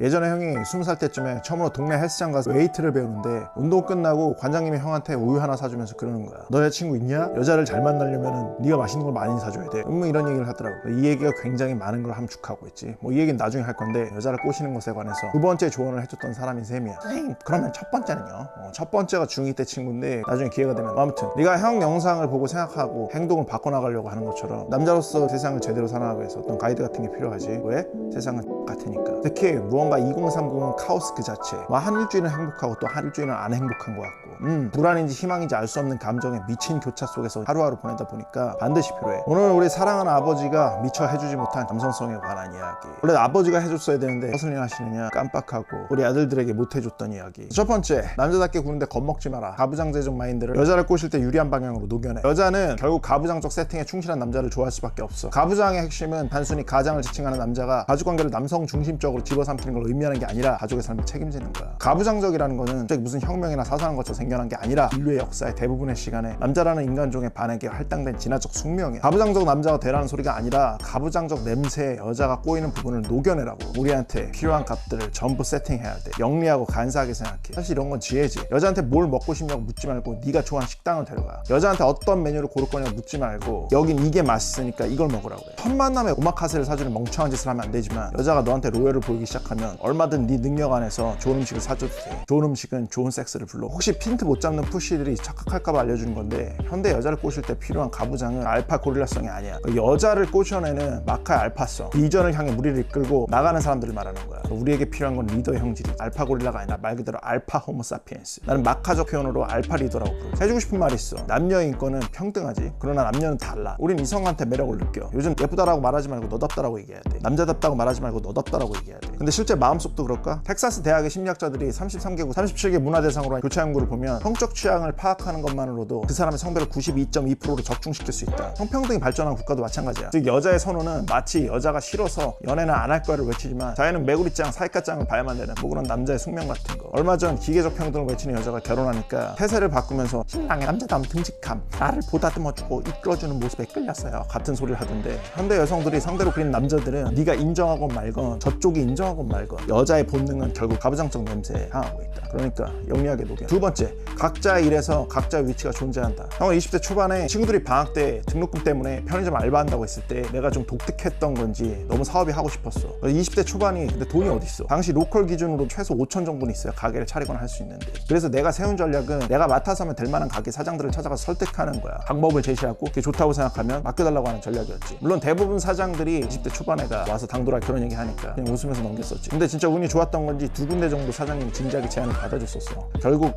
예전에 형이 20살 때쯤에 처음으로 동네 헬스장 가서 웨이트를 배우는데 운동 끝나고 관장님이 형한테 우유 하나 사주면서 그러는 거야. 너 여자친구 있냐? 여자를 잘 만나려면 네가 맛있는 걸 많이 사줘야 돼. 이런 얘기를 하더라고. 이 얘기가 굉장히 많은 걸 함축하고 있지. 이 얘기는 나중에 할 건데, 여자를 꼬시는 것에 관해서 두 번째 조언을 해줬던 사람이 셈이야. 그러면 첫 번째는요. 첫 번째가 중2 때 친구인데 나중에 기회가 되면, 아무튼 네가 형 영상을 보고 생각하고 행동을 바꿔나가려고 하는 것처럼 남자로서 세상을 제대로 살아가기 위해서 어떤 가이드 같은 게 필요하지. 왜? 세상은 같으니까. 특히 무언가 2030은 카오스 그 자체. 한 일주일은 행복하고 또 한 일주일은 안 행복한 것 같고, 불안인지 희망인지 알 수 없는 감정에 미친 교차 속에서 하루하루 보내다 보니까 반드시 필요해. 오늘 우리 사랑하는 아버지가 미처 해주지 못한 남성성에 관한 이야기. 원래 아버지가 해줬어야 되는데 허슬링 하시느냐 깜빡하고 우리 아들들에게 못 해줬던 이야기. 첫 번째, 남자답게 구는데 겁먹지 마라. 가부장제적 마인드를 여자를 꼬실 때 유리한 방향으로 녹여내. 여자는 결국 가부장적 세팅에 충실한 남자를 좋아할 수밖에 없어. 가부장의 핵심은 단순히 가장을 지칭하는 남자가 가족관계를 남성 중심적으로 집어삼키는 걸 의미하는 게 아니라 가족의 삶을 책임지는 거야. 가부장적이라는 거는 무슨 혁명이나 사상한 것처럼 생겨난 게 아니라 인류의 역사의 대부분의 시간에 남자라는 인간종의 반에게 할당된 진화적 숙명이야. 가부장적 남자가 되라는 소리가 아니라 가부장적 냄새에 여자가 꼬이는 부분을 녹여내라고. 우리한테 필요한 값들을 전부 세팅해야 돼. 영리하고 간사하게 생각해. 사실 이런 건 지혜지. 여자한테 뭘 먹고 싶냐고 묻지 말고 네가 좋아하는 식당을 데려가. 여자한테 어떤 메뉴를 고를 거냐고 묻지 말고 여긴 이게 맛있으니까 이걸 먹으라고 해. 첫 만남에 오마카세를 사주는 멍청한 짓을 하면 안 되지만, 여자가 너한테 로열을 보이기 시작하면 얼마든 네 능력 안에서 좋은 음식을 사줘도 돼. 좋은 음식은 좋은 섹스를 불러. 혹시 핀트 못 잡는 푸시들이 착각할까봐 알려주는 건데, 현대 여자를 꼬실 때 필요한 가부장은 알파 고릴라성이 아니야. 여자를 꼬셔내는 마카의 알파성, 비전을 향해 무리를 이끌고 나가는 사람들을 말하는 거야. 우리에게 필요한 건 리더의 형질이 알파 고릴라가 아니라 말 그대로 알파 호모사피엔스. 나는 마카적 표현으로 알파 리더라고 부르지. 해주고 싶은 말이 있어. 남녀의 인권은 평등하지. 그러나 남녀는 달라. 우린 이성한테 매력을 느껴. 요즘 예쁘다라고 말하지 말고 너답다라고 얘기해야 돼. 남자답다고 말하지 말고 너답다라고 얘기해야 돼. 근데 실제 마음속도 그럴까? 텍사스 대학의 심리학자들이 33개국 37개 문화 대상으로 한 교차 연구를 보면 성적 취향을 파악하는 것만으로도 그 사람의 성별을 92.2%로 적중시킬 수 있다. 성평등이 발전한 국가도 마찬가지야. 즉 여자의 선호는 마치 여자가 싫어서 연애는 안 할 거야를 외치지만 자기는 메구리짱, 사이카짱을 봐야만 되는 그런 남자의 숙명 같은 거. 얼마 전 기계적 평등을 외치는 여자가 결혼하니까 태세를 바꾸면서 신랑의 남자다움 듬직함, 나를 보다듬어주고 이끌어주는 모습에 끌렸어요 같은 소리를 하던데, 현대 여성들이 상대로 그린 남자들은 네가 인정하건 말건 저쪽이 인정하건 말건 여자의 본능은 결국 가부장적 냄새에 향하고 있다. 그러니까 영리하게 녹여. 두 번째, 각자의 일에서 각자의 위치가 존재한다. 형은 20대 초반에 친구들이 방학 때 등록금 때문에 편의점 알바한다고 했을 때 내가 좀 독특했던 건지 너무 사업이 하고 싶었어. 20대 초반이 근데 돈이 어딨어. 당시 로컬 기준으로 최소 5천 정도는 있어야 가게를 차리거나 할 수 있는데, 그래서 내가 세운 전략은 내가 맡아서 하면 될 만한 가게 사장들을 찾아가서 설득하는 거야. 방법을 제시하고 그게 좋다고 생각하면 맡겨달라고 하는 전략이었지. 물론 대부분 사장들이 20대 초반에가 와서 당돌아 그런 얘기 하니까 그냥 웃으면서 넘겼었지. 근데 진짜 운이 좋았던 건지 두 군데 정도 사장님이 진지하게 제안을 받아줬었어. 결국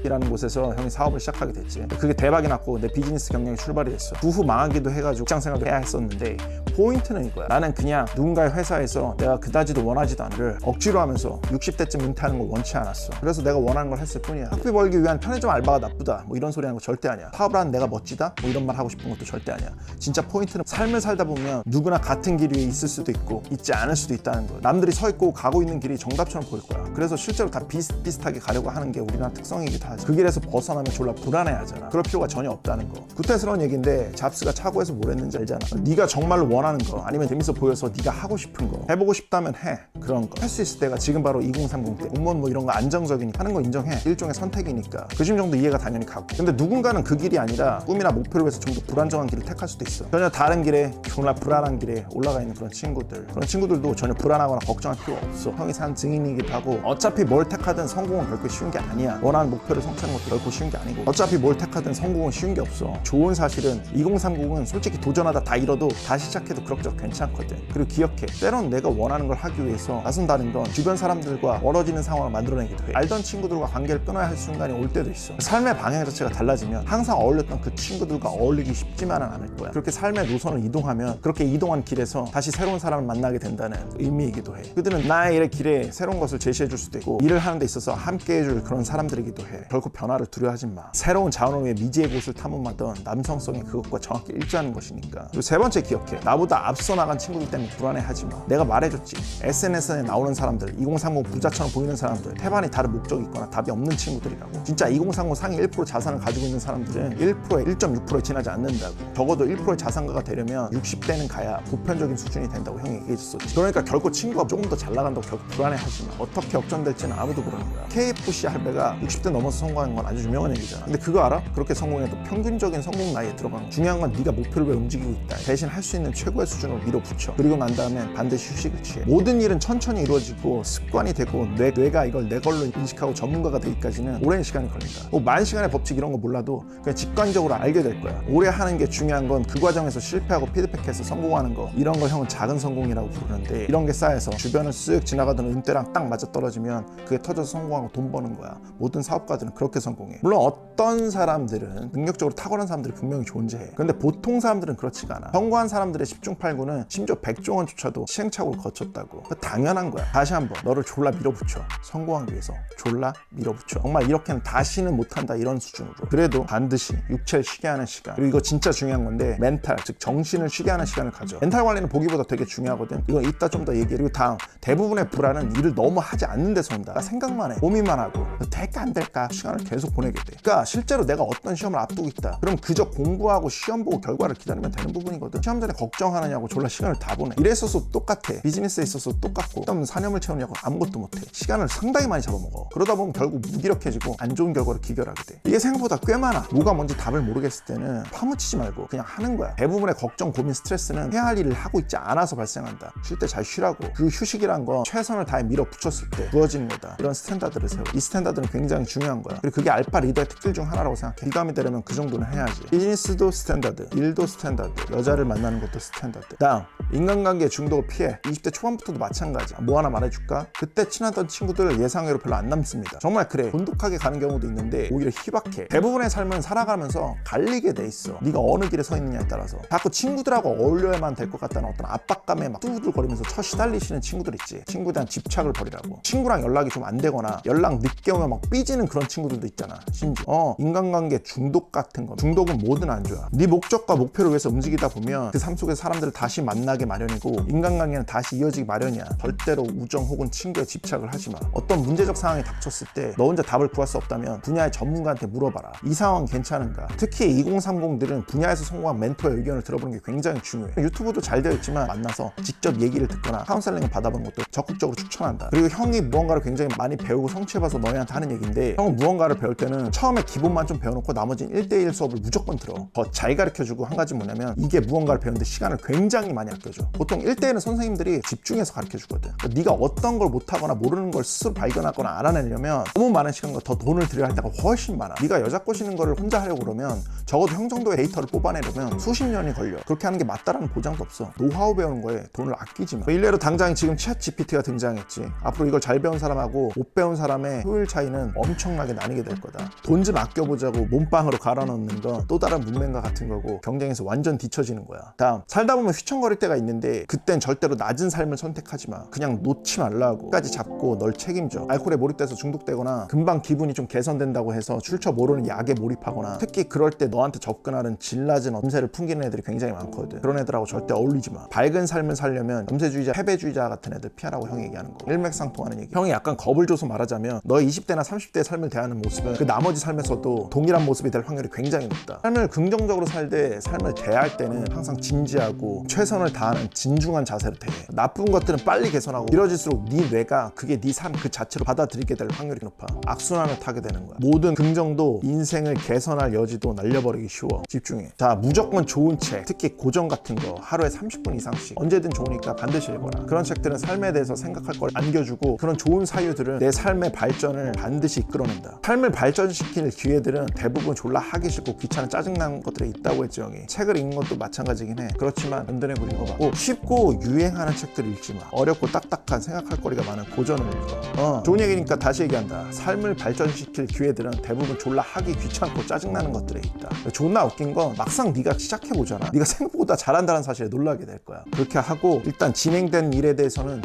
이라는 곳에서 형이 사업을 시작하게 됐지. 그게 대박이 났고 내 비즈니스 경영이 출발이 됐어. 그 후 망하기도 해가지고 직장 생활도 해야 했었는데, 포인트는 이거야. 나는 그냥 누군가의 회사에서 내가 그다지도 원하지도 않을 억지로 하면서 60대쯤 은퇴하는 걸 원치 않았어. 그래서 내가 원하는 걸 했을 뿐이야. 학비 벌기 위한 편의점 알바가 나쁘다 이런 소리 하는 거 절대 아니야. 사업을 하는 내가 멋지다 이런 말 하고 싶은 것도 절대 아니야. 진짜 포인트는 삶을 살다 보면 누구나 같은 길 위에 있을 수도 있고 있지 않을 수도 있다는 거야. 남들이 서 있고 가고 있는 길이 정답처럼 보일 거야. 그래서 실제로 다 비슷비슷하게 가려고 하는 게 우리나라 특성이기도 하지. 그 길에서 벗어나면 졸라 불안해하잖아. 그럴 필요가 전혀 없다는 거. 구태스러운 얘기인데 잡스가 차고에서 뭘 했는지 알잖아. 네가 정말로 원하는 거 아니면 재밌어 보여서 네가 하고 싶은 거 해보고 싶다면 해. 그런 거 할 수 있을 때가 지금 바로 2030 때. 공무원 이런 거 안정적이니까 하는 거 인정해. 일종의 선택이니까 그 정도 이해가 당연히 가고. 근데 누군가는 그 길이 아니라 꿈이나 목표를 위해서 좀 더 불안정한 길을 택할 수도 있어. 전혀 다른 길에 졸라 불안한 길에 올라가 있는 그런 친구들도 전혀 불안하거나 걱정할 필요가 없어. 형이 산 증인이기도 하고, 어차피 뭘 택하든 성공은 결코 쉬운 게 아니야. 원하는 목표를 성취하는 것도 결코 쉬운 게 아니고, 어차피 뭘 택하든 성공은 쉬운 게 없어. 좋은 사실은 2030은 솔직히 도전하다 다 잃어도 다시 시작해도 그럭저럭 괜찮거든. 그리고 기억해, 때론 내가 원하는 걸 하기 위해서 나선다는 건 주변 사람들과 멀어지는 상황을 만들어내기도 해. 알던 친구들과 관계를 끊어야 할 순간이 올 때도 있어. 삶의 방향 자체가 달라지면 항상 어울렸던 그 친구들과 어울리기 쉽지만은 않을 거야. 그렇게 삶의 노선을 이동하면 그렇게 이동한 길에서 다시 새로운 사람을 만나게 된다는 의미이기도 해. 그들은 나의 일의 길에 새로운 것을 제시해 줄 수도 있고, 일을 하는 데 있어서 함께 해줄 그런 사람들이기도 해. 결코 변화를 두려워하지 마. 새로운 자원을 위해 미지의 곳을 탐험하던 남성성이 그것과 정확히 일치하는 것이니까. 그리고 세 번째 기억해. 나보다 앞서 나간 친구들 때문에 불안해하지 마. 내가 말해줬지. SNS에 나오는 사람들, 2030 부자처럼 보이는 사람들, 태반이 다른 목적이 있거나 답이 없는 친구들이라고. 진짜 2030 상위 1% 자산을 가지고 있는 사람들은 1%에 1.6%에 지나지 않는다고. 적어도 1%의 자산가가 되려면 60대는 가야 보편적인 수준이 된다고 형이 얘기해줬었지. 그러니까 결코 친구가 조금 더 잘 나간다고 결코 불안해하지 마. 어떻게 역전될지는 아무도 모르는 거야. KFC 할배가 60대 넘어서 성공한 건 아주 유명한 얘기잖아. 근데 그거 알아? 그렇게 성공해도 평균적인 성공 나이에 들어가는 거야. 중요한 건 네가 목표를 왜 움직이고 있다. 대신 할 수 있는 최고의 수준으로 밀어붙여. 그리고 난 다음엔 반드시 휴식을 취해. 모든 일은 천천히 이루어지고 습관이 되고 뇌가 이걸 내 걸로 인식하고 전문가가 되기까지는 오랜 시간이 걸린다. 뭐 10,000시간의 법칙 이런 거 몰라도 그냥 직관적으로 알게 될 거야. 오래 하는 게 중요한 건 그 과정에서 실패하고 피드백해서 성공하는 거. 이런 걸 형은 작은 성공이라고 부르는데 이런 게 쌓여서 주변을 쓱 지나가던 은퇴랑 딱 맞아떨어지면 그게 터져서 성공하고 돈 버는 거야. 모든 사업가들은 그렇게 성공해. 물론 어떤 사람들은 능력적으로 탁월한 사람들이 분명히 존재해. 근데 보통 사람들은 그렇지가 않아. 성공한 사람들의 10중 8구는 심지어 100종원조차도 시행착오를 거쳤다고. 당연한 거야. 다시 한번 너를 졸라 밀어붙여. 성공하기 위해서 졸라 밀어붙여. 정말 이렇게는 다시는 못한다 이런 수준으로. 그래도 반드시 육체를 쉬게 하는 시간. 그리고 이거 진짜 중요한 건데 멘탈, 즉 정신을 쉬게 하는 시간을 가져. 멘탈 관리는 보기보다 되게 중요하거든. 이건 이따 좀 더 얘기해. 그리고 다음, 대부분의 불안은 일을 너무 하지 않는 데서 온다. 그러니까 생각만 해. 고민만 하고 될까 안 될까 시간을 계속 보내게 돼. 그러니까 실제로 내가 어떤 시험을 앞두고 있다. 그럼 그저 공부하고 시험 보고 결과를 기다리면 되는 부분이거든. 시험 전에 걱정하느냐고 졸라 시간을 다 보내. 일에 있어서 똑같아. 비즈니스에 있어서 똑같고 어떤 사념을 채우냐고 아무것도 못해. 시간을 상당히 많이 잡아먹어. 그러다 보면 결국 무기력해지고 안 좋은 결과를 기결하게 돼. 이게 생각보다 꽤 많아. 뭐가 뭔지 답을 모르겠을 때는 파묻히지 말고 그냥 하는 거야. 대부분의 걱정, 고민, 스트레스는 해야 할 일을 하고 있지 않아서 발생한다. 쉴 때 잘 쉬라고. 그 휴식이란 건 최선을 다해 밀어붙였을 때 부어지는 거다. 이런 스탠다드를 세워. 이 스탠다드는 굉장히 중요한 거야. 그리고 그게 알파 리더의 특질 중 하나라고 생각해. 비감이 되려면 그 정도는 해야지. 비즈니스도 스탠다드, 일도 스탠다드, 여자를 만나는 것도 스탠다드. 다음, 인간관계 중독을 피해. 20대 초반부터도 마찬가지야. 뭐 하나 말해줄까? 그때 친하던 친구들 예상외로 별로 안 남습니다. 정말 그래. 돈독하게 가는 경우도 있는데 오히려 희박해. 대부분의 삶은 살아가면서 갈리게 돼 있어. 네가 어느 길에 서 있느냐에 따라서. 자꾸 친구들하고 어울려야만 될 것 같다는 어떤 압박감에 막 뚜두들거리면서 시달리시는 친구들 있지. 친구에 대한 집착을 버리라고. 친구랑 연락이 좀 안 되거나 연락 늦게 오면 막 삐지는 그런 친구들도 있잖아. 심지어 인간관계 중독 같은 거. 중독은 뭐든 안 좋아. 네 목적과 목표를 위해서 움직이다 보면 그 삶 속에서 사람들을 다시 만나게 마련이고 인간관계는 다시 이어지기 마련이야. 절대로 우정 혹은 친구에 집착을 하지 마. 어떤 문제적 상황이 닥쳤을 때 너 혼자 답을 구할 수 없다면 분야의 전문가한테 물어봐라. 이 상황 괜찮은가? 특히 2030들은 분야에서 성공한 멘토의 의견을 들어보는 게 굉장히 중요해. 유튜브도 잘 되어 있지만 만나서 직접 얘기를 듣거나 카운셀링을 받아보는 것도 적극적으로 추천한다. 그리고 형이 무언가를 굉장히 많이 배우고 성취해봐서 너희한테 하는 얘기인데 형은 무언가를 배울 때는 처음에 기본만 좀 배워놓고 나머지는 1대1 수업을 무조건 들어. 더 잘 가르쳐주고 한 가지 뭐냐면 이게 무언가를 배우는데 시간을 굉장히 많이 아껴줘. 보통 1대1은 선생님들이 집중해서 가르쳐주거든. 그러니까 네가 어떤 걸 못하거나 모르는 걸 스스로 발견하거나 알아내려면 너무 많은 시간과 더 돈을 들여야 할 때가 훨씬 많아. 네가 여자 꼬시는 거를 혼자 하려고 그러면 적어도 형 정도의 데이터를 뽑아내려면 수십 년이 걸려. 그렇게 하는 게 맞다라는 보장도 없어. 노하우 배우는 거에 돈을 아끼지 마. 일례로 당장 지금 챗 GPT가 등장했지. 앞으로 이걸 잘 배운 사람하고 못 배운 사람의 효율 차이는 엄청나게 나뉘게 될 거다. 돈 좀 아껴보자고 몸빵으로 갈아넣는 건 또 다른 문맹과 같은 거고 경쟁에서 완전 뒤처지는 거야. 다음, 살다 보면 휘청거릴 때가 있는데 그땐 절대로 낮은 삶을 선택하지 마. 그냥 놓지 말라고. 끝까지 잡고 널 책임져. 알코올에 몰입돼서 중독되거나 금방 기분이 좀 개선된다고 해서 출처 모르는 약에 몰입하거나 특히 그럴 때 너한테 접근하는 질 낮은 엄세를 풍기는 애들이 굉장히 많거든. 그런 애들하고 절대 어울리지 마. 밝은 삶을 살려면 염세주의자, 패배주의자 같은 애들 피하라고 형이 얘기하는 거. 일맥상통하는 얘기. 형이 약간 겁을 줘서 말하자면 너의 20대나 30대의 삶을 대하는 모습은 그 나머지 삶에서도 동일한 모습이 될 확률이 굉장히 높다. 삶을 긍정적으로 살되 삶을 대할 때는 항상 진지하고 최선을 다하는 진중한 자세로 대해. 나쁜 것들은 빨리 개선하고 이뤄질수록 네 뇌가 그게 네 삶 그 자체로 받아들이게 될 확률이 높아. 악순환을 타게 되는 거야. 모든 긍정도 인생을 개선할 여지도 날려버리기 쉬워. 집중해. 자, 무조건 좋은 책, 특히 고전 같은 거 하루에 30분 이상씩 언제든 좋으니까 반드시 읽어라. 그런 책들은 삶에 대해서 생각할 걸 안겨주고 그런 좋은 사유들은 내 삶의 발전을 반드시 이끌어낸다. 삶을 발전시킬 기회들은 대부분 졸라 하기 싫고 귀찮은 짜증나는 것들이 있다고 했지 형이. 책을 읽는 것도 마찬가지긴 해. 그렇지만 든든하고 읽어봐. 쉽고 유행하는 책들을 읽지 마. 어렵고 딱딱한 생각할 거리가 많은 고전을 읽어. 좋은 얘기니까 다시 얘기한다. 삶을 발전시킬 기회들은 대부분 졸라 하기 귀찮고 짜증나는 것들에 있다. 존나 웃긴 건 막상 네가 시작해보잖아. 네가 생각보다 잘한다는 사실에 놀라게 될 거야. 그렇게 하고 일단 진행된 일에 대해서는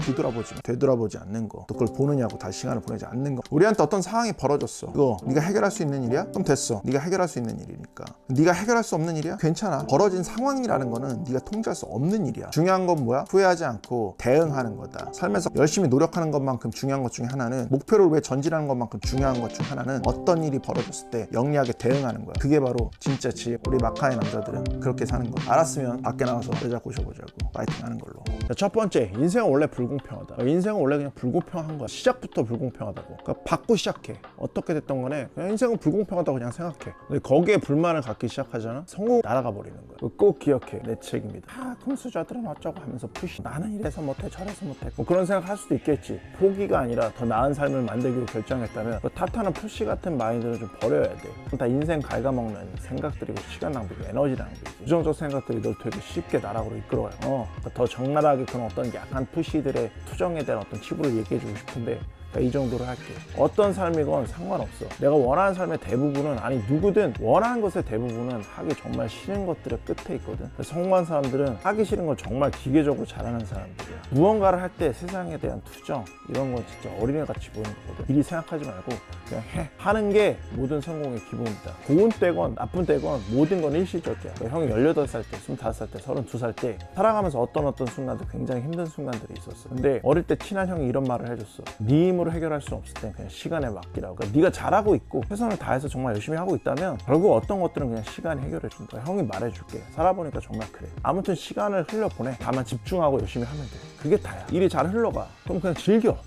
되돌아보지 않는 거. 또 그걸 보느냐고 다시 시간을 보내지 않는 거. 우리한테 어떤 상황이 벌어졌어. 벌어졌어. 이거 네가 해결할 수 있는 일이야? 그럼 됐어. 네가 해결할 수 있는 일이니까. 네가 해결할 수 없는 일이야? 괜찮아. 벌어진 상황이라는 거는 네가 통제할 수 없는 일이야. 중요한 건 뭐야? 후회하지 않고 대응하는 거다. 삶에서 열심히 노력하는 것만큼 중요한 것 중에 하나는, 목표를 위해 전진하는 것만큼 중요한 것 중 하나는 어떤 일이 벌어졌을 때 영리하게 대응하는 거야. 그게 바로 진짜 지혜. 우리 마카의 남자들은 그렇게 사는 거야. 알았으면 밖에 나가서 여자 꼬셔보자고. 파이팅 하는 걸로. 첫 번째, 인생은 원래 불공평하다. 인생은 원래 그냥 불공평한 거야. 시작부터 불공평하다고. 그러니까 받고 시작해. 어떻게 됐던 거네. 그냥 인생은 불공평하다고 그냥 생각해. 근데 거기에 불만을 갖기 시작하잖아. 성공 날아가 버리는 거야. 꼭 기억해. 내 책임이다. 금수저들은 어쩌고 하면서 푸시. 나는 이래서 못해 저래서 못해. 뭐 그런 생각 할 수도 있겠지. 포기가 아니라 더 나은 삶을 만들기로 결정했다면 그 탓하는 푸시 같은 마인드는 좀 버려야 돼. 다 인생 갉아먹는 생각들이고 시간 낭비고 에너지 낭비고 부정적 생각들이 널 되게 쉽게 나락으로 이끌어가요. 그러니까 더 적나라하게 그런 어떤 약한 푸시들의 투정에 대한 어떤 치부를 얘기해주고 싶은데 이 정도로 할게. 어떤 삶이건 상관없어. 내가 원하는 삶의 대부분은, 아니 누구든 원하는 것의 대부분은 하기 정말 싫은 것들의 끝에 있거든. 성공한 사람들은 하기 싫은 걸 정말 기계적으로 잘하는 사람들이야. 무언가를 할 때 세상에 대한 투정 이런 건 진짜 어린애같이 보이는 거거든. 미리 생각하지 말고 그냥 해. 하는 게 모든 성공의 기본이다. 좋은 때건 나쁜 때건 모든 건 일시적이야. 그러니까 형이 18살 때, 25살 때, 32살 때 살아가면서 어떤 순간들 굉장히 힘든 순간들이 있었어. 근데 어릴 때 친한 형이 이런 말을 해줬어. 네 힘으로 해결할 수 없을 땐 그냥 시간에 맡기라고. 그러니까 네가 잘하고 있고 최선을 다해서 정말 열심히 하고 있다면 결국 어떤 것들은 그냥 시간이 해결해 준다. 형이 말해줄게. 살아보니까 정말 그래. 아무튼 시간을 흘려보내. 다만 집중하고 열심히 하면 돼. 그게 다야. 일이 잘 흘러가. 그럼 그냥 즐겨.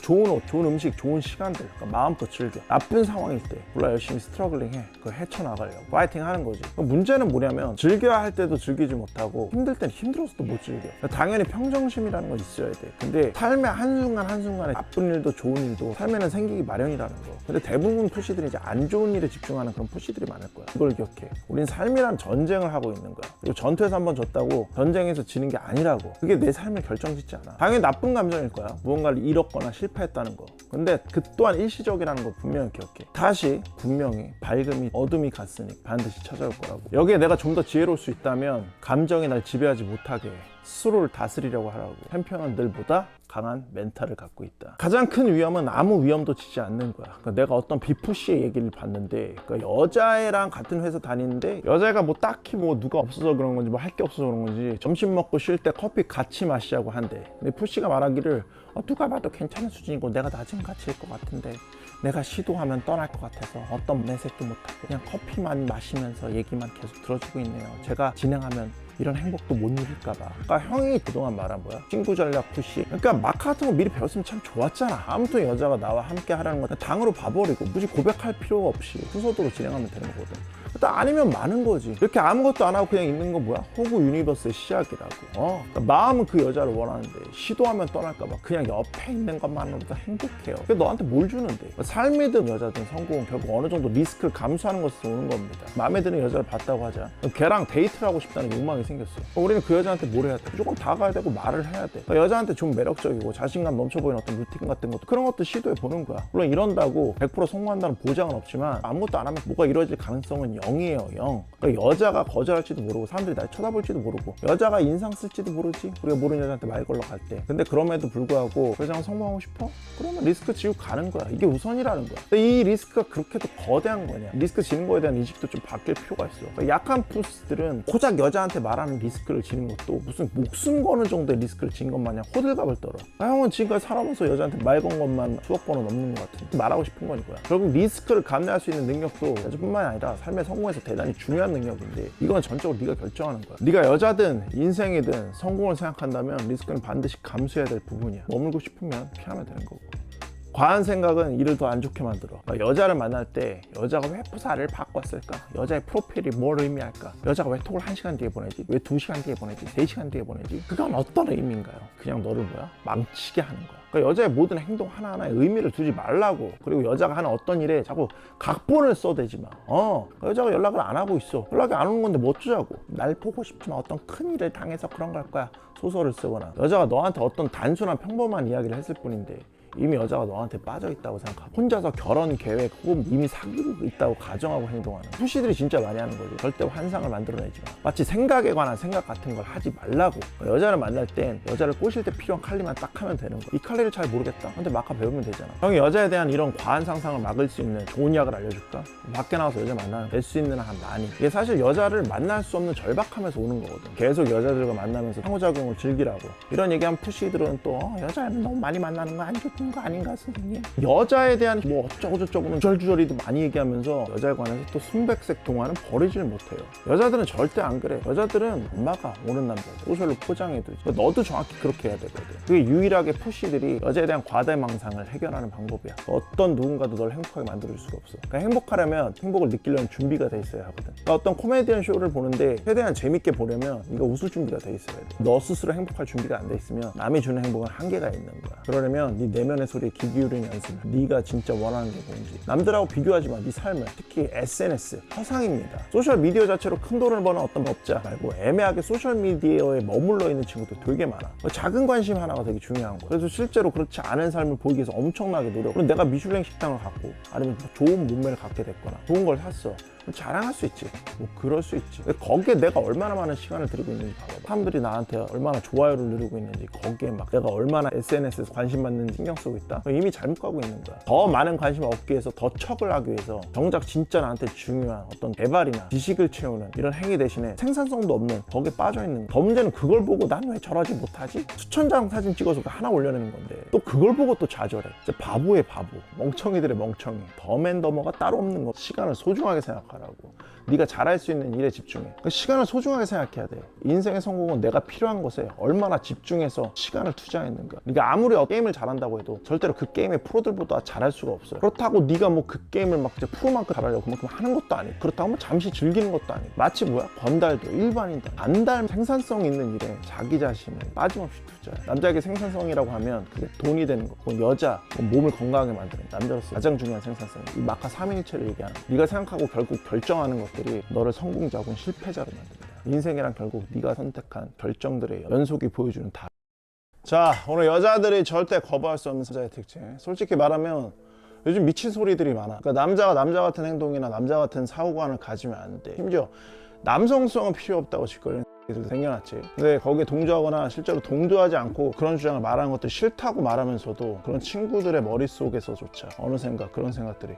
좋은 옷, 좋은 음식, 좋은 시간들, 그러니까 마음껏 즐겨. 나쁜 상황일 때 몰라 열심히 스트러글링해. 그거 헤쳐나가려고 파이팅 하는 거지. 문제는 뭐냐면 즐겨야 할 때도 즐기지 못하고 힘들 땐 힘들어서 또 못 즐겨. 그러니까 당연히 평정심이라는 건 있어야 돼. 근데 삶의 한순간에 나쁜 일도 좋은 일도 삶에는 생기기 마련이라는 거. 근데 대부분 푸시들이 이제 안 좋은 일에 집중하는 그런 푸시들이 많을 거야. 그걸 기억해. 우린 삶이란 전쟁을 하고 있는 거야. 그리고 전투에서 한번 졌다고 전쟁에서 지는 게 아니라고. 그게 내 삶을 결정짓지 않아. 당연히 나쁜 감정일 거야. 무언가를 잃었거나 실패했다는 거. 근데 그 또한 일시적이라는 거 분명히 기억해. 다시 분명히 밝음이 어둠이 갔으니 반드시 찾아올 거라고. 여기에 내가 좀 더 지혜로울 수 있다면 감정이 날 지배하지 못하게 스스로를 다스리려고 하라고. 챔피언은 늘보다 강한 멘탈을 갖고 있다. 가장 큰 위험은 아무 위험도 지지 않는 거야. 그러니까 내가 어떤 비푸시의 얘기를 봤는데, 그러니까 여자애랑 같은 회사 다니는데 여자애가 뭐 딱히 뭐 누가 없어서 그런 건지 뭐 할 게 없어서 그런 건지 점심 먹고 쉴 때 커피 같이 마시자고 한대. 근데 푸시가 말하기를 누가 봐도 괜찮은 수준이고 내가 낮은 가치일 것 같은데 내가 시도하면 떠날 것 같아서 어떤 내색도 못하고 그냥 커피만 마시면서 얘기만 계속 들어주고 있네요. 제가 진행하면 이런 행복도 못 누릴까봐. 그러니까 형이 그동안 말한 뭐야? 친구 전략 푸시. 그러니까 마카 같은 거 미리 배웠으면 참 좋았잖아. 아무튼 여자가 나와 함께 하라는 건 당으로 봐버리고 굳이 고백할 필요가 없이 순서대로 진행하면 되는 거거든. 일단 아니면 많은 거지. 이렇게 아무것도 안 하고 그냥 있는 건 뭐야? 호구 유니버스의 시작이라고. 그러니까 마음은 그 여자를 원하는데 시도하면 떠날까봐 그냥 옆에 있는 것만으로도 행복해요. 그게 너한테 뭘 주는데? 삶이든 여자든 성공은 결국 어느 정도 리스크를 감수하는 것에서 오는 겁니다. 마음에 드는 여자를 봤다고 하자. 걔랑 데이트를 하고 싶다는 욕망이 생겼어. 우리는 그 여자한테 뭘 해야 돼? 무조건 다가야 되고 말을 해야 돼. 그러니까 여자한테 좀 매력적이고 자신감 넘쳐 보이는 어떤 루틴 같은 것도 그런 것도 시도해 보는 거야. 물론 이런다고 100% 성공한다는 보장은 없지만 아무것도 안 하면 뭐가 이루어질 가능성은 0이에요. 0. 그러니까 여자가 거절할지도 모르고 사람들이 날 쳐다볼지도 모르고 여자가 인상 쓸지도 모르지. 우리가 모르는 여자한테 말 걸러 갈 때. 근데 그럼에도 불구하고 그 여자가 성공하고 싶어? 그러면 리스크 지고 가는 거야. 이게 우선이라는 거야. 근데 이 리스크가 그렇게도 거대한 거냐? 리스크 지는 거에 대한 인식도 좀 바뀔 필요가 있어. 그러니까 약한 푸스들은 고작 여자한테 말하는 리스크를 지는 것도 무슨 목숨 거는 정도의 리스크를 지는 것 마냥 호들갑을 떨어. 형은 지금까지 살아면서 여자한테 말 건 것만 수억 번은 넘는 것 같은데 말하고 싶은 거니까요. 결국 리스크를 감내할 수 있는 능력도 여자뿐만이 아니라 삶의 성공에서 대단히 중요한 능력인데 이건 전적으로 네가 결정하는 거야. 네가 여자든 인생이든 성공을 생각한다면 리스크는 반드시 감수해야 될 부분이야. 머물고 싶으면 피하면 되는 거고. 과한 생각은 일을 더 안 좋게 만들어. 그러니까 여자를 만날 때 여자가 왜 프사를 바꿨을까? 여자의 프로필이 뭘 의미할까? 여자가 왜 톡을 1시간 뒤에 보내지? 왜 2시간 뒤에 보내지? 3시간 뒤에 보내지? 그건 어떤 의미인가요? 그냥 너를 뭐야? 망치게 하는 거야. 그러니까 여자의 모든 행동 하나하나에 의미를 두지 말라고. 그리고 여자가 하는 어떤 일에 자꾸 각본을 써대지 마. 여자가 연락을 안 하고 있어. 연락이 안 오는 건데 뭐 어쩌자고. 날 보고 싶지만 어떤 큰 일을 당해서 그런 걸 거야. 소설을 쓰거나 여자가 너한테 어떤 단순한 평범한 이야기를 했을 뿐인데 이미 여자가 너한테 빠져있다고 생각하고 혼자서 결혼 계획 혹은 이미 사귀고 있다고 가정하고 행동하는 푸시들이 진짜 많이 하는 거지. 절대 환상을 만들어내지 마. 마치 생각에 관한 생각 같은 걸 하지 말라고. 여자를 만날 땐 여자를 꼬실 때 필요한 칼리만 딱 하면 되는 거야. 이 칼리를 잘 모르겠다, 근데 막아 배우면 되잖아. 형이 여자에 대한 이런 과한 상상을 막을 수 있는 좋은 약을 알려줄까? 밖에 나가서 여자 만나면 될 수 있는 한 많이. 이게 사실 여자를 만날 수 없는 절박함에서 오는 거거든. 계속 여자들과 만나면서 상호작용을 즐기라고 이런 얘기하면 푸시들은 또 여자를 너무 많이 만나는 거 안 좋은 거 아닌가 선생님? 여자에 대한 뭐 어쩌고저쩌고는 주저리도 많이 얘기하면서 여자에 관해서 또 순백색 동화는 버리질 못해요. 여자들은 절대 안 그래. 여자들은 엄마가 오는 남자 소셜로 포장해두지. 너도 정확히 그렇게 해야 되거든. 그게 유일하게 푸시들이 여자에 대한 과대망상을 해결하는 방법이야. 어떤 누군가도 널 행복하게 만들어줄 수가 없어. 그러니까 행복하려면 행복을 느끼려는 준비가 돼 있어야 하거든. 그러니까 어떤 코미디언 쇼를 보는데 최대한 재밌게 보려면 네가 웃을 준비가 돼 있어야 돼. 너 스스로 행복할 준비가 안 돼 있으면 남이 주는 행복은 한계가 있는 거야. 그러려면 네 내면의 소리에 귀 기울이는 연습을. 네가 진짜 원하는 게 뭔지. 남들하고 비교하지 마. 네 삶을. 특히 SNS 허상입니다. 소셜 미디어 자체로 큰 돈을 버는 어떤 법자 말고 애매하게 소셜 미디어에 머물러 있는 친구들 되게 많아. 작은 관심 하나가 되게 중요한 거야. 그래서 실제로 그렇지 않은 삶을 보이기 위해서 엄청나게 노력. 그럼 내가 미슐랭 식당을 갖고 아니면 좋은 몸매를 갖게 됐거나 좋은 걸 샀어. 자랑할 수 있지. 뭐 그럴 수 있지. 근데 거기에 내가 얼마나 많은 시간을 들이고 있는지 봐봐. 사람들이 나한테 얼마나 좋아요를 누르고 있는지, 거기에 막 내가 얼마나 SNS에서 관심 받는지 신경 쓰고 있다. 이미 잘못 가고 있는 거야. 더 많은 관심을 얻기 위해서, 더 척을 하기 위해서 정작 진짜 나한테 중요한 어떤 개발이나 지식을 채우는 이런 행위 대신에 생산성도 없는 거기에 빠져 있는 거야. 더 문제는 그걸 보고 난 왜 저러지 못하지? 수천 장 사진 찍어서 하나 올려내는 건데 또 그걸 보고 또 좌절해. 진짜 바보의 바보. 멍청이들의 멍청이. 덤앤더머가 따로 없는 거. 시간을 소중하게 생각하라. 네가 잘할 수 있는 일에 집중해. 그러니까 시간을 소중하게 생각해야 돼. 인생의 성공은 내가 필요한 것에 얼마나 집중해서 시간을 투자했는가. 네가 아무리 게임을 잘한다고 해도 절대로 그 게임의 프로들보다 잘할 수가 없어요. 그렇다고 네가 뭐 그 게임을 막 프로만큼 잘하려고 그만큼 하는 것도 아니고, 그렇다고 뭐 잠시 즐기는 것도 아니고. 마치 뭐야? 건달도 일반인들 안달 생산성 있는 일에 자기 자신을 빠짐없이 투자해. 남자에게 생산성이라고 하면 그게 돈이 되는 거, 그건 여자, 몸을 건강하게 만드는 남자로서 가장 중요한 생산성. 이 마카 3일체를 얘기하는, 네가 생각하고 결국 결정하는 것들이 너를 성공자 혹은 실패자로 만듭니다. 인생이란 결국 네가 선택한 결정들의 연속이 보여주는 답. 자, 오늘 여자들이 절대 거부할 수 없는 남자의 특징. 솔직히 말하면 요즘 미친 소리들이 많아. 그러니까 남자가 남자 같은 행동이나 남자 같은 사고관을 가지면 안 돼. 심지어 남성성은 필요 없다고 짓거리는 생겨났지. 근데 거기에 동조하거나 실제로 동조하지 않고 그런 주장을 말하는 것들이 싫다고 말하면서도 그런 친구들의 머릿속에서조차 어느샌가 그런 생각들이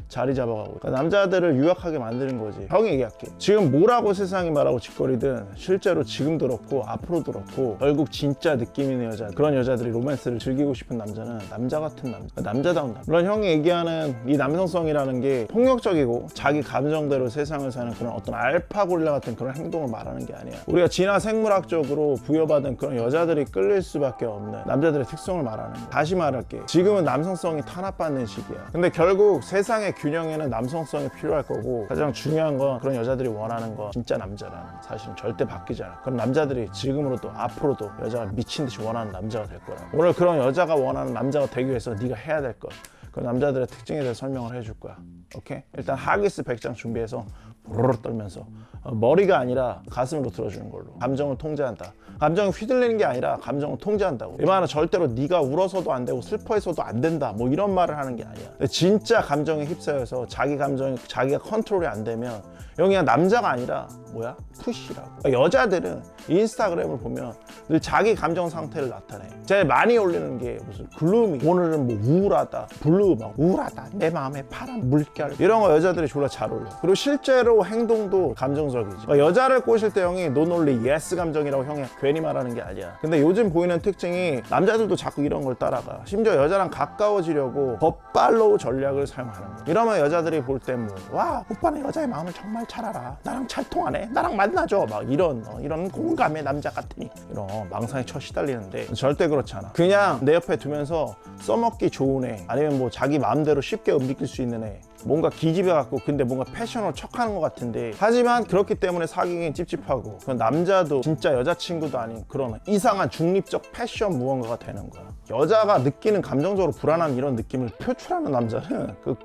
자리 잡아가고, 그러니까 남자들을 유약하게 만드는 거지. 형이 얘기할게. 지금 뭐라고 세상이 말하고 짓거리든 실제로 지금도 그렇고 앞으로도 그렇고 결국 진짜 느낌 있는 여자, 그런 여자들이 로맨스를 즐기고 싶은 남자는 남자 같은 남자, 남자다운 남자. 물론 형이 얘기하는 이 남성성이라는 게 폭력적이고 자기 감정대로 세상을 사는 그런 어떤 알파 고릴라 같은 그런 행동을 말하는 게 아니야. 우리가 진화 생물학적으로 부여받은 그런 여자들이 끌릴 수밖에 없는 남자들의 특성을 말하는 거야. 다시 말할게. 지금은 남성성이 탄압받는 시기야. 근데 결국 세상의 균형에는 남성성이 필요할 거고, 가장 중요한 건 그런 여자들이 원하는 건 진짜 남자라는 사실은 절대 바뀌지 않아. 그런 남자들이 지금으로도 앞으로도 여자가 미친 듯이 원하는 남자가 될 거라. 오늘 그런 여자가 원하는 남자가 되기 위해서 네가 해야 될 것, 그 남자들의 특징에 대해 설명을 해줄 거야. 오케이? 일단 하기스 100장 준비해서 보르르 떨면서 머리가 아니라 가슴으로 들어주는 걸로. 감정을 통제한다. 감정이 휘둘리는 게 아니라 감정을 통제한다고. 이 말은 절대로 네가 울어서도 안 되고 슬퍼해서도 안 된다 뭐 이런 말을 하는 게 아니야. 진짜 감정에 휩싸여서 자기 감정이 자기가 컨트롤이 안 되면 여기가 남자가 아니라 뭐야? 푸시라고. 그러니까 여자들은 인스타그램을 보면 늘 자기 감정 상태를 나타내. 제일 많이 올리는 게 무슨 글루미, 오늘은 뭐 우울하다, 블루, 막 우울하다, 내 마음에 파란 물결, 이런 거 여자들이 졸라 잘 올려. 그리고 실제로 행동도 감정적이지. 그러니까 여자를 꼬실 때 형이 노놀리 예스 감정이라고 형이 괜히 말하는 게 아니야. 근데 요즘 보이는 특징이 남자들도 자꾸 이런 걸 따라가. 심지어 여자랑 가까워지려고 더 팔로우 전략을 사용하는 거야. 이러면 여자들이 볼 때 뭐, 와, 오빠는 여자의 마음을 정말 잘 알아. 나랑 잘 통하네. 나랑 만나줘. 막 이런 공감의 남자 같으니. 이런 망상에 쳐 시달리는데 절대 그렇지 않아. 그냥 내 옆에 두면서 써먹기 좋은 애, 아니면 뭐 자기 마음대로 쉽게 움직일 수 있는 애, 뭔가 기집애같고 근데 뭔가 패션으로 척하는 것 같은데, 하지만 그렇기 때문에 사귀긴 찝찝하고, 그건 남자도 진짜 여자친구도 아닌 그런 이상한 중립적 패션 무언가가 되는 거야. 여자가 느끼는 감정적으로 불안한 이런 느낌을 표출하는 남자는 그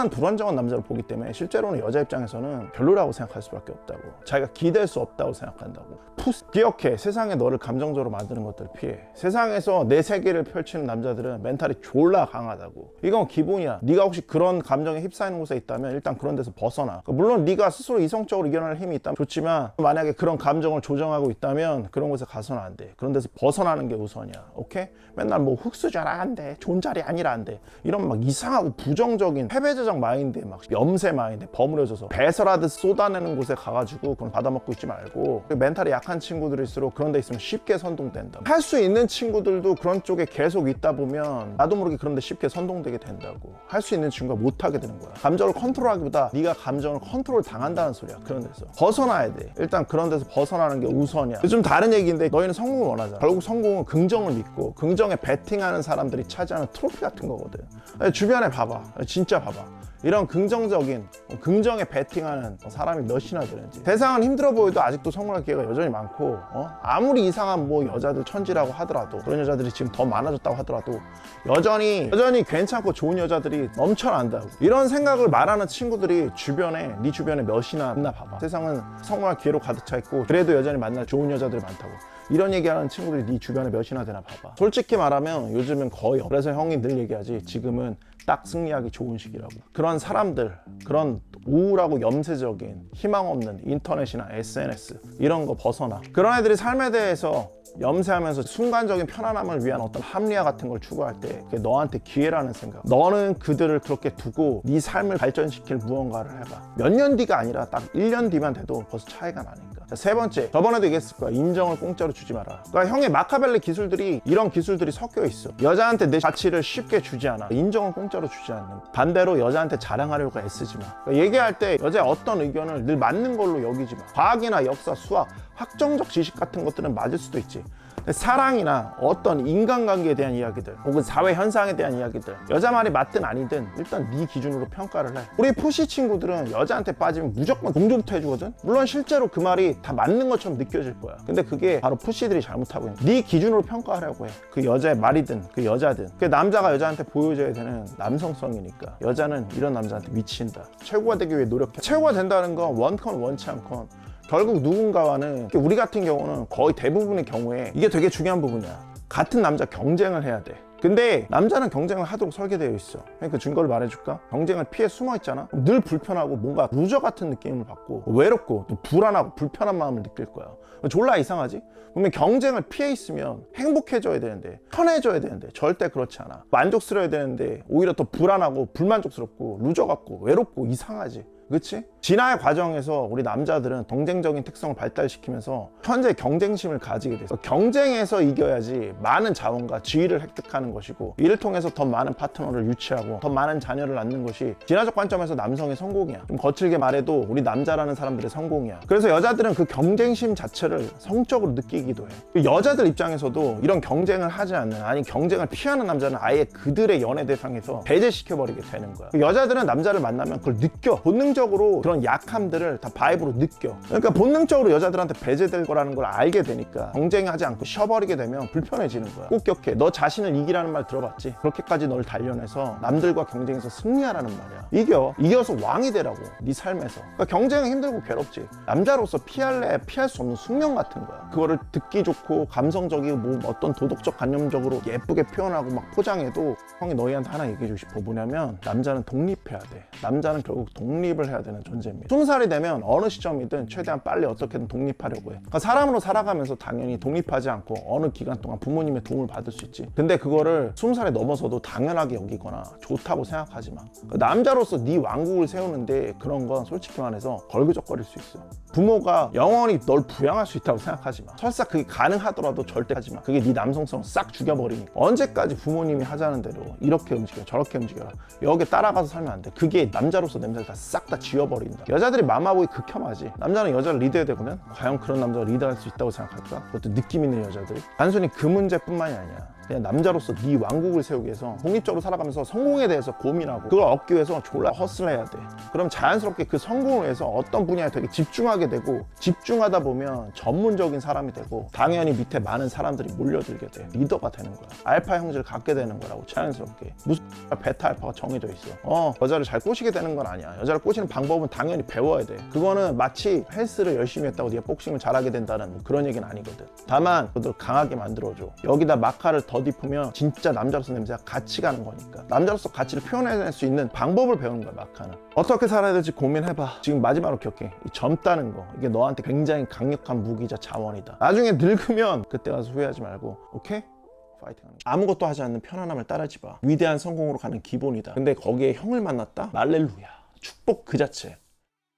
불안정한 남자를 보기 때문에 실제로는 여자 입장에서는 별로라고 생각할 수밖에 없다고. 자기가 기댈 수 없다고 생각한다고. 기억해. 세상에 너를 감정적으로 만드는 것들 피해. 세상에서 내 세계를 펼치는 남자들은 멘탈이 졸라 강하다고. 이건 기본이야. 네가 혹시 그런 감정에 휩싸이는 곳에 있다면 일단 그런 데서 벗어나. 물론 네가 스스로 이성적으로 이겨낼 힘이 있다면 좋지만, 만약에 그런 감정을 조정하고 있다면 그런 곳에 가서는 안 돼. 그런 데서 벗어나는 게 우선이야. 오케이? 맨날 뭐 흙수저라 안 돼, 존잘이 아니라 안 돼, 이런 막 이상하고 부정적인 패배자적 마인드에 막 염세 마인드에 버무려져서 배설하듯 쏟아내는 곳에 가가지고 그건 받아먹고 있지 말고, 멘탈이 약한 친구들일수록 그런 데 있으면 쉽게 선동된다. 할 수 있는 친구들도 그런 쪽에 계속 있다 보면 나도 모르게 그런 데 쉽게 선동되게 된다고. 할 수 있는 친구가 못하게 되는 거야. 감정을 컨트롤하기보다 네가 감정을 컨트롤 당한다는 소리야. 그런 데서 벗어나야 돼. 일단 그런 데서 벗어나는 게 우선이야. 좀 다른 얘기인데, 너희는 성공을 원하잖아. 결국 성공은 긍정을 믿고 긍정에 베팅하는 사람들이 차지하는 트로피 같은 거거든. 주변에 봐봐. 진짜 봐봐. 이런 긍정적인, 긍정에 베팅하는 사람이 몇이나 되는지. 세상은 힘들어 보여도 아직도 성공할 기회가 여전히 많고, 아무리 이상한 뭐 여자들 천지라고 하더라도, 그런 여자들이 지금 더 많아졌다고 하더라도 여전히 괜찮고 좋은 여자들이 넘쳐난다고. 이런 생각을 말하는 친구들이 네 주변에 몇이나 있나 봐봐. 세상은 성공할 기회로 가득 차 있고 그래도 여전히 만날 좋은 여자들이 많다고. 이런 얘기하는 친구들이 네 주변에 몇이나 되나 봐봐. 솔직히 말하면 요즘은 거의, 그래서 형이 늘 얘기하지, 지금은 딱 승리하기 좋은 시기라고. 그런 사람들, 그런 우울하고 염세적인 희망 없는 인터넷이나 SNS 이런 거 벗어나. 그런 애들이 삶에 대해서 염세하면서 순간적인 편안함을 위한 어떤 합리화 같은 걸 추구할 때 그게 너한테 기회라는 생각. 너는 그들을 그렇게 두고 네 삶을 발전시킬 무언가를 해봐. 몇 년 뒤가 아니라 딱 1년 뒤만 돼도 벌써 차이가 나니까. 자, 세 번째, 저번에도 얘기했을 거야. 인정을 공짜로 주지 마라. 그러니까 형의 마카벨리 기술들이, 이런 기술들이 섞여 있어. 여자한테 내 가치를 쉽게 주지 않아. 인정을 공짜로 주지 않는. 반대로 여자한테 자랑하려고 애쓰지 마. 그러니까 얘기할 때 여자의 어떤 의견을 늘 맞는 걸로 여기지 마. 과학이나 역사, 수학, 확정적 지식 같은 것들은 맞을 수도 있지. 사랑이나 어떤 인간관계에 대한 이야기들, 혹은 사회 현상에 대한 이야기들, 여자 말이 맞든 아니든 일단 네 기준으로 평가를 해. 우리 푸시 친구들은 여자한테 빠지면 무조건 동조부터 해주거든. 물론 실제로 그 말이 다 맞는 것처럼 느껴질 거야. 근데 그게 바로 푸시들이 잘못하고 있는, 네 기준으로 평가하려고 해. 그 여자의 말이든 그 여자든. 그 남자가 여자한테 보여줘야 되는 남성성이니까 여자는 이런 남자한테 미친다. 최고가 되기 위해 노력해. 최고가 된다는 건 원컨 원치 않건 결국 누군가와는, 우리 같은 경우는 거의 대부분의 경우에 이게 되게 중요한 부분이야. 같은 남자 경쟁을 해야 돼. 근데 남자는 경쟁을 하도록 설계되어 있어. 그 증거를 말해줄까? 경쟁을 피해 숨어 있잖아. 늘 불편하고 뭔가 루저 같은 느낌을 받고 외롭고 또 불안하고 불편한 마음을 느낄 거야. 졸라 이상하지? 그러면 경쟁을 피해 있으면 행복해져야 되는데, 편해져야 되는데 절대 그렇지 않아. 만족스러워야 되는데 오히려 더 불안하고 불만족스럽고 루저 같고 외롭고 이상하지. 그치? 진화의 과정에서 우리 남자들은 경쟁적인 특성을 발달시키면서 현재 경쟁심을 가지게 돼서 경쟁에서 이겨야지 많은 자원과 지위를 획득하는 것이고, 이를 통해서 더 많은 파트너를 유치하고 더 많은 자녀를 낳는 것이 진화적 관점에서 남성의 성공이야. 좀 거칠게 말해도 우리 남자라는 사람들의 성공이야. 그래서 여자들은 그 경쟁심 자체를 성적으로 느끼기도 해. 여자들 입장에서도 이런 경쟁을 하지 않는, 아니 경쟁을 피하는 남자는 아예 그들의 연애 대상에서 배제시켜버리게 되는 거야. 여자들은 남자를 만나면 그걸 느껴. 본능적으로 그런 약함들을 다 바이브로 느껴. 그러니까 본능적으로 여자들한테 배제될 거라는 걸 알게 되니까 경쟁하지 않고 쉬어버리게 되면 불편해지는 거야. 꼭 기억해. 너 자신을 이기라는 말 들어봤지? 그렇게까지 널 단련해서 남들과 경쟁에서 승리하라는 말이야. 이겨서 왕이 되라고. 네 삶에서. 그러니까 경쟁은 힘들고 괴롭지. 남자로서 피할 수 없는 숙명 같은 거야. 그거를 듣기 좋고 감성적이고 뭐 어떤 도덕적 관념적으로 예쁘게 표현하고 막 포장해도, 형이 너희한테 하나 얘기해주고 싶어. 뭐냐면 남자는 독립해야 돼. 남자는 결국 독립을 해야 되는 존재입니다. 20살이 되면 어느 시점이든 최대한 빨리 어떻게든 독립하려고 해. 그러니까 사람으로 살아가면서 당연히 독립하지 않고 어느 기간 동안 부모님의 도움을 받을 수 있지. 근데 그거를 20살이 넘어서도 당연하게 여기거나 좋다고 생각하지 마. 그러니까 남자로서 네 왕국을 세우는데 그런 건 솔직히 말해서 걸그적거릴 수 있어. 부모가 영원히 널 부양할 수 있다고 생각하지 마. 설사 그게 가능하더라도 절대 하지 마. 그게 네 남성성을 싹 죽여버리니까. 언제까지 부모님이 하자는 대로 이렇게 움직여 저렇게 움직여라, 여기에 따라가서 살면 안 돼. 그게 남자로서 냄새를 다 싹 다 지워버린다. 여자들이 맘마보이 극혐하지. 남자는 여자를 리드해야 되거든. 과연 그런 남자가 리드할 수 있다고 생각할까? 그것도 느낌 있는 여자들이. 단순히 그 문제뿐만이 아니야. 그냥 남자로서 네 왕국을 세우기 위해서 독립적으로 살아가면서 성공에 대해서 고민하고 그걸 얻기 위해서 졸라 허슬해야 돼. 그럼 자연스럽게 그 성공을 위해서 어떤 분야에 되게 집중하게 되고, 집중하다 보면 전문적인 사람이 되고, 당연히 밑에 많은 사람들이 몰려들게 돼. 리더가 되는 거야. 알파 형제를 갖게 되는 거라고. 자연스럽게. 무슨 베타 알파가 정해져 있어. 여자를 잘 꼬시게 되는 건 아니야. 여자를 꼬시는 방법은 당연히 배워야 돼. 그거는 마치 헬스를 열심히 했다고 네가 복싱을 잘하게 된다는 그런 얘기는 아니거든. 다만 너를 강하게 만들어줘. 여기다 마카를 덧입으면 진짜 남자로서 냄새가 같이 가는 거니까. 남자로서 가치를 표현해낼 수 있는 방법을 배우는 거야, 마카는. 어떻게 살아야 될지 고민해봐. 지금 마지막으로 기억해. 이 젊다는 거, 이게 너한테 굉장히 강력한 무기자 자원이다. 나중에 늙으면 그때 가서 후회하지 말고, 오케이? 파이팅하는 거야. 아무것도 하지 않는 편안함을 따르지 마. 위대한 성공으로 가는 기본이다. 근데 거기에 형을 만났다? 할렐루야. 축복 그 자체.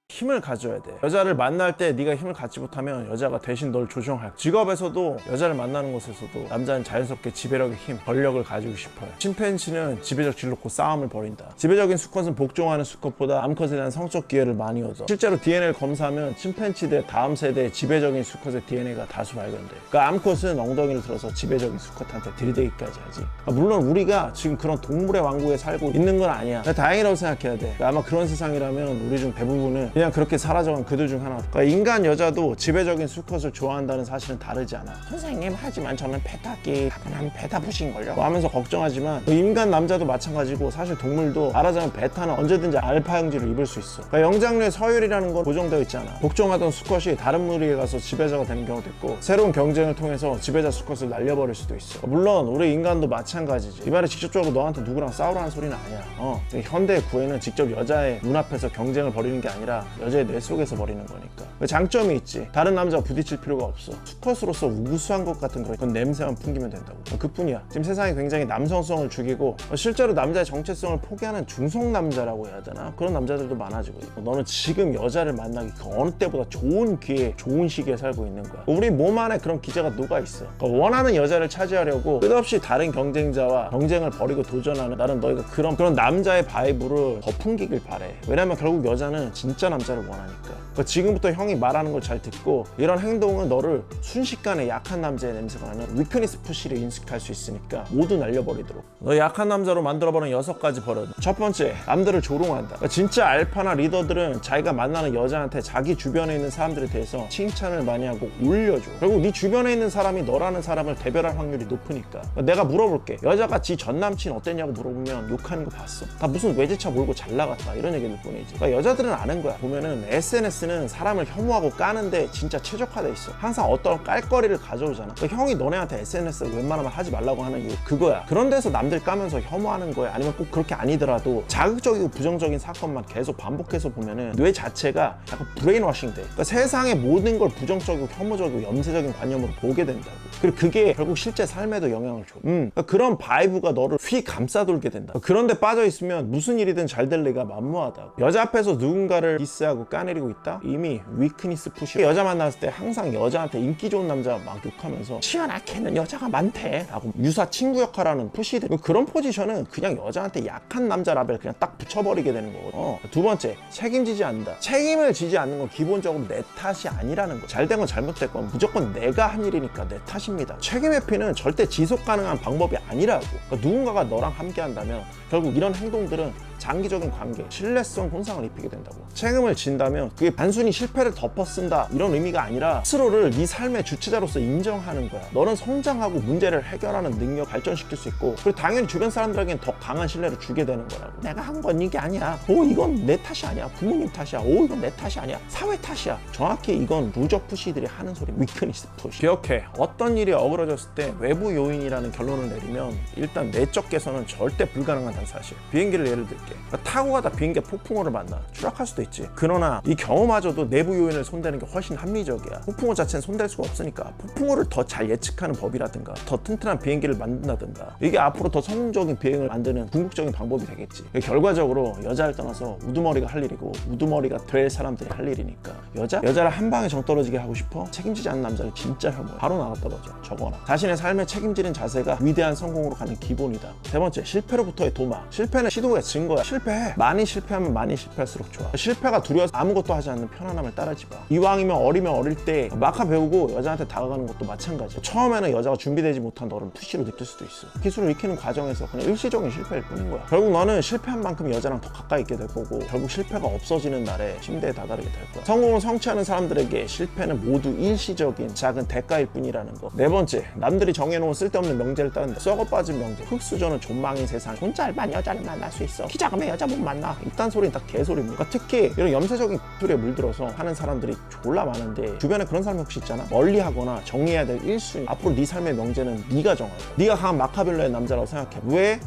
힘을 가져야 돼. 여자를 만날 때 네가 힘을 갖지 못하면 여자가 대신 널 조종할. 직업에서도 여자를 만나는 곳에서도 남자는 자연스럽게 지배력의 힘, 권력을 가지고 싶어요. 침팬지는 지배적 질 놓고 싸움을 벌인다. 지배적인 수컷은 복종하는 수컷보다 암컷에 대한 성적 기회를 많이 얻어. 실제로 DNA를 검사하면 침팬지들의 다음 세대의 지배적인 수컷의 DNA가 다수 발견돼. 그러니까 암컷은 엉덩이를 들어서 지배적인 수컷한테 들이대기까지 하지. 물론 우리가 지금 그런 동물의 왕국에 살고 있는 건 아니야. 다행이라고 생각해야 돼. 아마 그런 세상이라면 우리 중 대부분은 그냥 그렇게 사라져간 그들 중 하나. 그러니까 인간 여자도 지배적인 수컷을 좋아한다는 사실은 다르지 않아. 선생님, 하지만 저는 베타기 가끔하면 베타 부신걸요 하면서 걱정하지만, 인간 남자도 마찬가지고 사실 동물도 말하자면 베타는 언제든지 알파 형질을 입을 수 있어. 그러니까 영장류의 서열이라는 건 고정되어 있잖아. 복종하던 수컷이 다른 무리에 가서 지배자가 되는 경우도 있고, 새로운 경쟁을 통해서 지배자 수컷을 날려버릴 수도 있어. 물론 우리 인간도 마찬가지지. 이 말이 직접적으로 너한테 누구랑 싸우라는 소리는 아니야. 현대의 구애는 직접 여자의 눈앞에서 경쟁을 벌이는 게 아니라 여자의 뇌 속에서 벌이는 거니까. 장점이 있지. 다른 남자와 부딪힐 필요가 없어. 수컷으로서 우수한 것 같은 그런 냄새만 풍기면 된다고. 그뿐이야. 지금 세상이 굉장히 남성성을 죽이고, 실제로 남자의 정체성을 포기하는 중성 남자라고 해야 되나? 그런 남자들도 많아지고 있고. 너는 지금 여자를 만나기 그 어느 때보다 좋은 기회, 좋은 시기에 살고 있는 거야. 우리 몸 안에 그런 기제가 녹아있어. 그러니까 원하는 여자를 차지하려고 끝없이 다른 경쟁자와 경쟁을 벌이고 도전하는, 나는 너희가 그런 남자의 바이브를 더 풍기길 바래. 왜냐면 결국 여자는 진짜 남자를 원하니까. 그러니까 지금부터 형이 말하는 걸 잘 듣고, 이런 행동은 너를 순식간에 약한 남자의 냄새가 나는 위크니스 푸시를 인식할 수 있으니까 모두 날려버리도록. 너 약한 남자로 만들어버린 6가지 버릇. 첫 번째, 남들을 조롱한다. 그러니까 진짜 알파나 리더들은 자기가 만나는 여자한테 자기 주변에 있는 사람들에 대해서 칭찬을 많이 하고 올려줘. 결국 네 주변에 있는 사람이 너라는 사람을 대별할 확률이 높으니까. 그러니까 내가 물어볼게. 여자가 지 전 남친 어땠냐고 물어보면 욕하는 거 봤어? 다 무슨 외제차 몰고 잘 나갔다 이런 얘기일 뿐이지. 그러니까 여자들은 아는 거야. 보면은 SNS는 사람을 혐오하고 까는데 진짜 최적화돼 있어. 항상 어떤 깔거리를 가져오잖아. 그러니까 형이 너네한테 SNS를 웬만하면 하지 말라고 하는 이유 그거야. 그런 데서 남들 까면서 혐오하는 거야. 아니면 꼭 그렇게 아니더라도 자극적이고 부정적인 사건만 계속 반복해서 보면은 뇌 자체가 약간 브레인워싱 돼. 그러니까 세상의 모든 걸 부정적이고 혐오적이고 염세적인 관념으로 보게 된다고. 그리고 그게 결국 실제 삶에도 영향을 줘. 그러니까 그런 바이브가 너를 휘 감싸돌게 된다. 그런데 빠져 있으면 무슨 일이든 잘 될 리가 만무하다. 여자 앞에서 누군가를 디스하고 까내리고 있다? 이미 위크니스 푸시. 여자 만났을 때 항상 여자한테 인기 좋은 남자 막 욕하면서 시원하게는 여자가 많대 라고 유사 친구 역할하는 푸시들. 그런 포지션은 그냥 여자한테 약한 남자 라벨 그냥 딱 붙여버리게 되는 거거든. 두 번째, 책임지지 않는다. 책임을 지지 않는 건 기본적으로 내 탓이 아니라는 거. 잘된 건 잘못된 건 무조건 내가 한 일이니까 내 탓입니다. 책임 회피는 절대 지속 가능한 방법이 아니라고. 그러니까 누군가가 너랑 함께 한다면 결국 이런 행동들은 장기적인 관계, 신뢰성 손상을 입히게 된다고. 책임을 진다면 그게 단순히 실패를 덮어쓴다 이런 의미가 아니라 스스로를 네 삶의 주체자로서 인정하는 거야. 너는 성장하고 문제를 해결하는 능력 발전시킬 수 있고, 그리고 당연히 주변 사람들에게는 더 강한 신뢰를 주게 되는 거라고. 내가 한 건 이게 아니야. 이건 내 탓이 아니야. 부모님 탓이야. 이건 내 탓이 아니야. 사회 탓이야. 정확히 이건 루저 푸시들이 하는 소리. 위크니스 푸시. 기억해. 어떤 일이 어그러졌을 때 외부 요인이라는 결론을 내리면 일단 내적 개선은 절대 불가능하다는 사실. 비행기를 예를 들게. 타고 가다 비행기가 폭풍우를 만나 추락할 수도 있지. 그러나 이 경우마저도 내부 요인을 손대는 게 훨씬 합리적이야. 폭풍우 자체는 손댈 수가 없으니까 폭풍우를 더 잘 예측하는 법이라든가 더 튼튼한 비행기를 만든다든가, 이게 앞으로 더 성공적인 비행을 만드는 궁극적인 방법이 되겠지. 결과적으로 여자를 떠나서 우두머리가 할 일이고 우두머리가 될 사람들이 할 일이니까. 여자를 한 방에 정 떨어지게 하고 싶어? 책임지지 않는 남자를 진짜 혐오해. 바로 나가 떨어져. 적어놔. 자신의 삶에 책임지는 자세가 위대한 성공으로 가는 기본이다. 세 번째, 실패로부터의 도막. 실패는 시도의 증거야. 실패해. 많이 실패하면 많이 실패할수록 좋아. 실패가 두려워서 아무것도 하지 않는 편안함을 따르지 마. 이왕이면 어릴 때 마카 배우고 여자한테 다가가는 것도 마찬가지야. 처음에는 여자가 준비되지 못한 너를 푸시로 느낄 수도 있어. 기술을 익히는 과정에서 그냥 일시적인 실패일 뿐인 거야. 결국 너는 실패한 만큼 여자랑 더 가까이 있게 될 거고, 결국 실패가 없어지는 날에 침대에 다다르게 될 거야. 성공을 성취하는 사람들에게 실패는 모두 일시적인 작은 대가일 뿐이라는 거. 네 번째, 남들이 정해놓은 쓸데없는 명제를 따른다. 썩어 빠진 명제. 흙수저는 존망인 세상. 돈 짧은 여자를 만날 수 있어. 키 작으면 여자 못 만나. 이딴 소리는 다 개소리입니다. 그러니까 특히 이런 염세적인 소리에 물들어서 하는 사람들이 졸라 많은데, 주변에 그런 사람이 혹시 있잖아? 멀리하거나 정리해야 될 1순위. 앞으로 네 삶의 명제는 네가 정할 거야. 네가 강한 마카벨로의 남자라고 생각해. 왜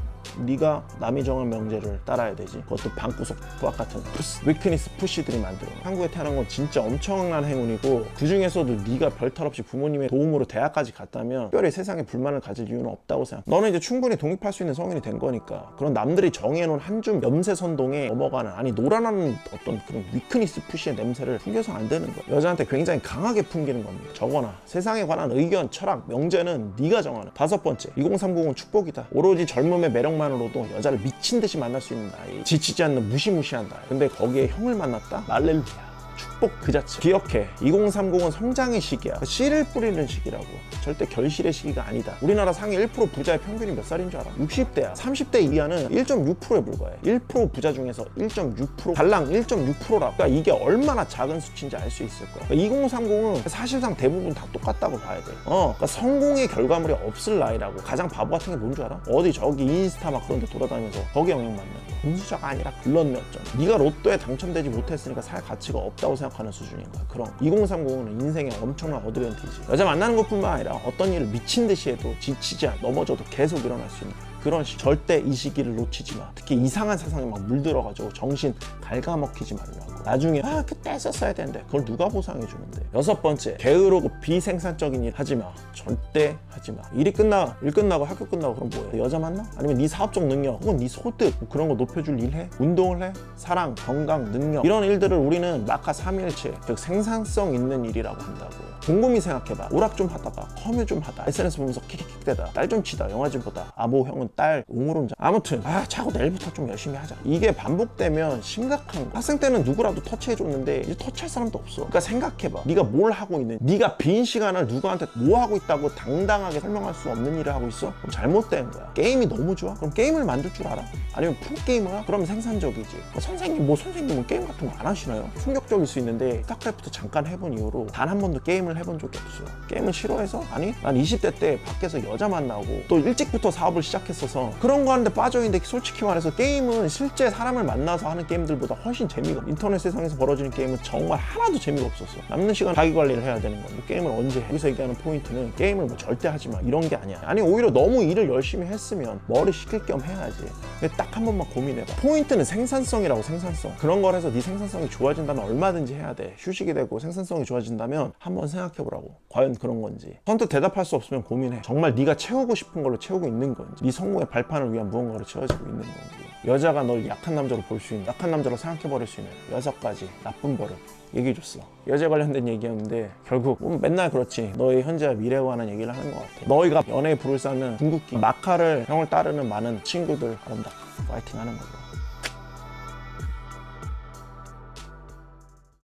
네가 남이 정한 명제를 따라야 되지? 그것도 방구석 부학 같은 위크니스 푸시들이 만들어. 한국에 태어난 건 진짜 엄청난 행운이고, 그 중에서도 네가 별탈 없이 부모님의 도움으로 대학까지 갔다면 특별히 세상에 불만을 가질 이유는 없다고 생각. 너는 이제 충분히 독립할 수 있는 성인이 된 거니까 그런 남들이 정해놓은 한 줌 염세 선동에 넘어가는, 아니 노란하는 어떤 그런 위크니스 푸시의 냄새를 풍겨서 안 되는 거야. 여자한테 굉장히 강하게 풍기는 겁니다. 적어놔. 세상에 관한 의견, 철학, 명제는 네가 정하는. 다섯 번째, 2030은 축복이다. 오로지 젊음의 매력만으로도 여자를 미친 듯이 만날 수 있는 나이, 지치지 않는 무시무시한 나이. 근데 거기에 형을 만났다? 할렐루야. 축복 그 자체. 기억해, 2030은 성장의 시기야. 씨를 뿌리는 시기라고. 절대 결실의 시기가 아니다. 우리나라 상위 1% 부자의 평균이 몇 살인 줄 알아? 60대야. 30대 이하는 1.6%에 불과해. 1% 부자 중에서 1.6%, 달랑 1.6%라고. 그러니까 이게 얼마나 작은 수치인지 알 수 있을 거야. 그러니까 2030은 사실상 대부분 다 똑같다고 봐야 돼. 그러니까 성공의 결과물이 없을 나이라고. 가장 바보 같은 게 뭔 줄 알아? 어디 저기 인스타 막 그런 데 돌아다니면서 거기 영향받는 거. 금수저가 아니라 글렀네 어쩜. 네가 로또에 당첨되지 못했으니까 살 가치가 없다고 생각하는 수준인 거야. 그럼 2030은 인생의 엄청난 어드밴티지. 여자 만나는 것뿐만 아니라 어떤 일을 미친 듯이 해도 지치지 않아, 넘어져도 계속 일어날 수 있는 그런 절대 이 시기를 놓치지 마. 특히 이상한 세상에 막 물들어가지고 정신 갉아먹히지 말라고. 나중에 그때 했었어야 되는데 그걸 누가 보상해 주는데. 여섯 번째, 게으르고 비생산적인 일 하지 마. 절대 하지 마. 일 끝나고 학교 끝나고 그럼 뭐해? 여자 만나? 아니면 네 사업적 능력 혹은 네 소득 뭐 그런 거 높여줄 일 해? 운동을 해? 사랑, 건강, 능력 이런 일들을 우리는 마카 3일체, 즉 생산성 있는 일이라고 한다고. 곰곰이 생각해봐. 오락 좀 하다가 컴퓨 좀 하다 SNS 보면서 킥킥대다 딸 좀 치다 영화 좀 보다 뭐 형은 딸 옹호론자. 아무튼 자고 내일부터 좀 열심히 하자. 이게 반복되면 심각한 거. 학생 때는 누구라도 터치해줬는데 이제 터치할 사람도 없어. 그러니까 생각해봐. 네가 뭘 하고 있는, 네가 빈 시간을 누구한테 뭐 하고 있다고 당당하게 설명할 수 없는 일을 하고 있어? 그럼 잘못된 거야. 게임이 너무 좋아? 그럼 게임을 만들 줄 알아? 아니면 프로게이머야? 그럼 생산적이지. 선생님은 게임 같은 거 안 하시나요? 충격적일 수 있는데 스타크래프트 잠깐 해본 이후로 단 한 번도 게임을 해본 적이 없어. 게임을 싫어해서? 아니, 난 20대 때 밖에서 여자 만나고 또 일찍부터 사업을 시작했어서 그런 거 하는데 빠져있는데, 솔직히 말해서 게임은 실제 사람을 만나서 하는 게임들보다 훨씬 재미가 없어. 인터넷 세상에서 벌어지는 게임은 정말 하나도 재미가 없었어. 남는 시간 자기 관리를 해야 되는 거야. 게임을 언제 해? 여기서 얘기하는 포인트는 게임을 뭐 절대 하지 마 이런 게 아니야. 아니 오히려 너무 일을 열심히 했으면 머리 식힐 겸 해야지. 근데 딱 한 번만 고민해봐. 포인트는 생산성이라고. 생산성. 그런 걸 해서 네 생산성이 좋아진다면 얼마든지 해야 돼. 휴식이 되고 생산성이 좋아진다면 한번 생각해보라고. 과연 그런 건지. 선뜻 대답할 수 없으면 고민해. 정말 네가 채우고 싶은 걸로 채우고 있는 건지, 네 성공의 발판을 위한 무언가로 채워지고 있는 건지. 여자가 널 약한 남자로 볼 수 있는, 약한 남자로 생각해버릴 수 있는 6가지 나쁜 버릇 얘기해줬어. 여자 관련된 얘기였는데 결국 맨날 그렇지, 너의 현재와 미래에 관한 얘기를 하는 것 같아. 너희가 연애에 불을 쌓는 궁극기 마카를 형을 따르는 많은 친구들 아름답고 파이팅 하는 걸로.